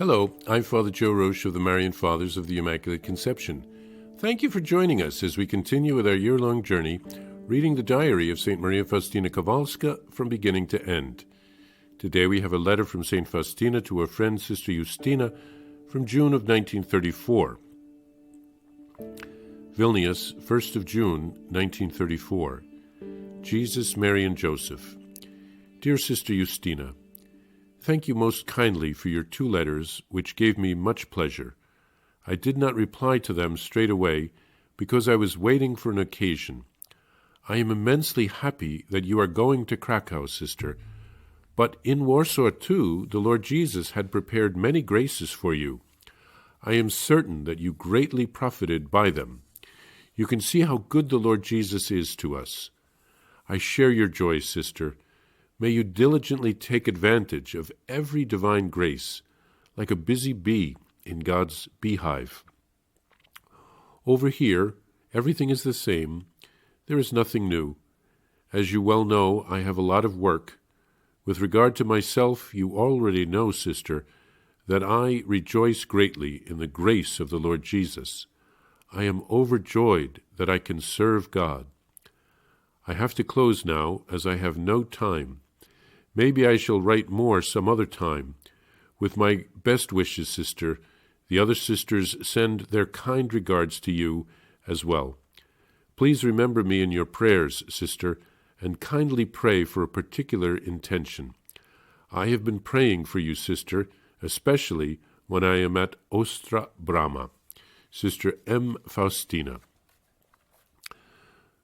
Hello, I'm Father Joe Roesch of the Marian Fathers of the Immaculate Conception. Thank you for joining us as we continue with our year-long journey, reading the diary of St. Maria Faustina Kowalska from beginning to end. Today we have a letter from St. Faustina to her friend Sister Justina from June of 1934. Vilnius, 1st of June, 1934. Jesus, Mary, and Joseph. Dear Sister Justina, thank you most kindly for your 2 letters, which gave me much pleasure. I did not reply to them straight away because I was waiting for an occasion. I am immensely happy that you are going to Krakow, sister. But in Warsaw, too, the Lord Jesus had prepared many graces for you. I am certain that you greatly profited by them. You can see how good the Lord Jesus is to us. I share your joy, sister. May you diligently take advantage of every divine grace, like a busy bee in God's beehive. Over here, everything is the same. There is nothing new. As you well know, I have a lot of work. With regard to myself, you already know, sister, that I rejoice greatly in the grace of the Lord Jesus. I am overjoyed that I can serve God. I have to close now, as I have no time. Maybe I shall write more some other time. With my best wishes, sister, the other sisters send their kind regards to you as well. Please remember me in your prayers, sister, and kindly pray for a particular intention. I have been praying for you, sister, especially when I am at Ostra Brama. Sister M. Faustina.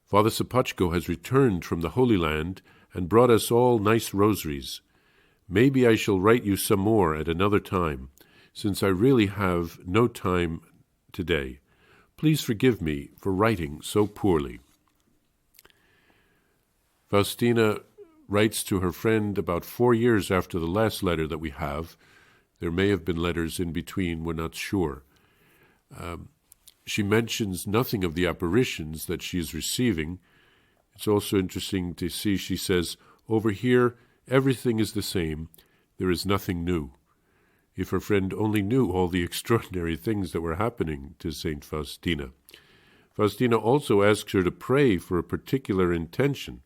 Father Sapachko has returned from the Holy Land and brought us all nice rosaries. Maybe I shall write you some more at another time, since I really have no time today. Please forgive me for writing so poorly. Faustina writes to her friend about 4 years after the last letter that we have. There may have been letters in between, we're not sure. She mentions nothing of the apparitions that she is receiving. It's also interesting to see, she says, over here, everything is the same. There is nothing new. If her friend only knew all the extraordinary things that were happening to St. Faustina. Faustina also asks her to pray for a particular intention.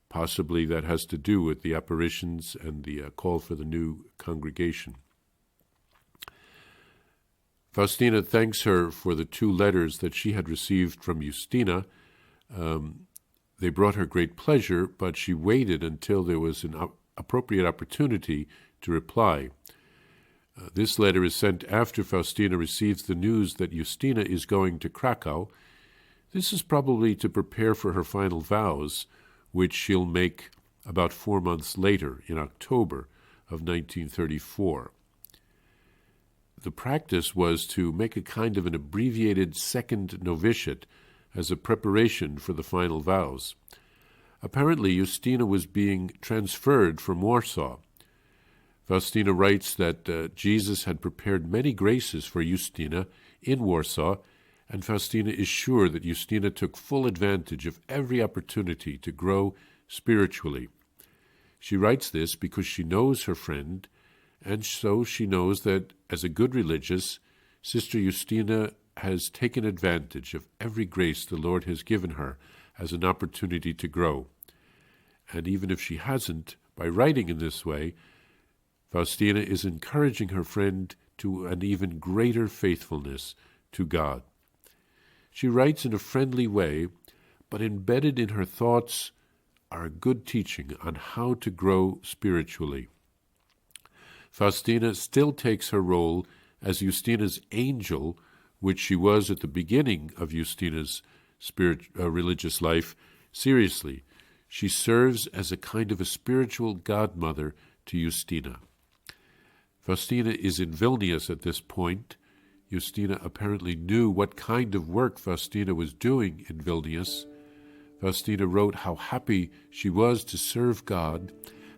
Possibly that has to do with the apparitions and the call for the new congregation. Faustina thanks her for the 2 letters that she had received from Justina. They brought her great pleasure, but she waited until there was an appropriate opportunity to reply. This letter is sent after Faustina receives the news that Justina is going to Krakow. This is probably to prepare for her final vows, which she'll make about 4 months later, in October of 1934. The practice was to make a kind of an abbreviated second novitiate as a preparation for the final vows. Apparently, Justina was being transferred from Warsaw. Faustina writes that Jesus had prepared many graces for Justina in Warsaw, and Faustina is sure that Justina took full advantage of every opportunity to grow spiritually. She writes this because she knows her friend, and so she knows that, as a good religious, Sister Justina has taken advantage of every grace the Lord has given her as an opportunity to grow. And even if she hasn't, by writing in this way, Faustina is encouraging her friend to an even greater faithfulness to God. She writes in a friendly way, but embedded in her thoughts are good teaching on how to grow spiritually. Faustina still takes her role as Justina's angel, which she was at the beginning of Justina's religious life, seriously. She serves as a kind of a spiritual godmother to Justina. Faustina is in Vilnius at this point. Justina apparently knew what kind of work Faustina was doing in Vilnius. Faustina wrote how happy she was to serve God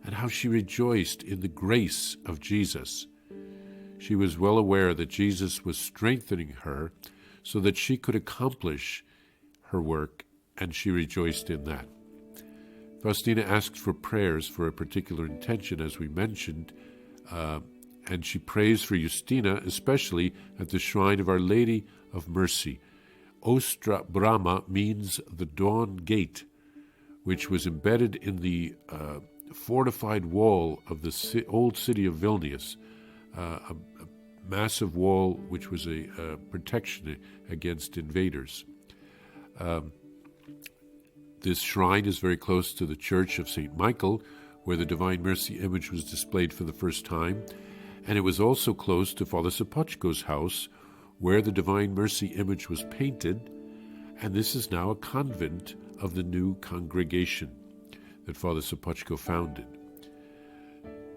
and how she rejoiced in the grace of Jesus. She was well aware that Jesus was strengthening her so that she could accomplish her work, and she rejoiced in that. Faustina asked for prayers for a particular intention, as we mentioned, and she prays for Justina, especially at the shrine of Our Lady of Mercy. Ostra Brahma means the dawn gate, which was embedded in the fortified wall of the old city of Vilnius, a massive wall which was a protection against invaders. This shrine is very close to the Church of St. Michael, where the Divine Mercy image was displayed for the first time, and it was also close to Father Sopoćko's house, where the Divine Mercy image was painted, and this is now a convent of the new congregation that Father Sopoćko founded.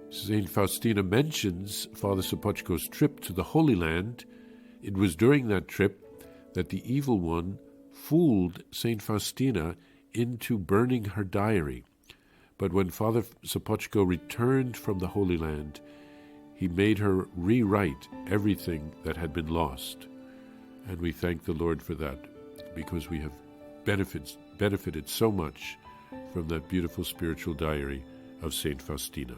St. Faustina mentions Father Sopoćko's trip to the Holy Land. It was during that trip that the evil one fooled St. Faustina into burning her diary. But when Father Sopoćko returned from the Holy Land, he made her rewrite everything that had been lost. And we thank the Lord for that, because we have benefited so much from that beautiful spiritual diary of St. Faustina.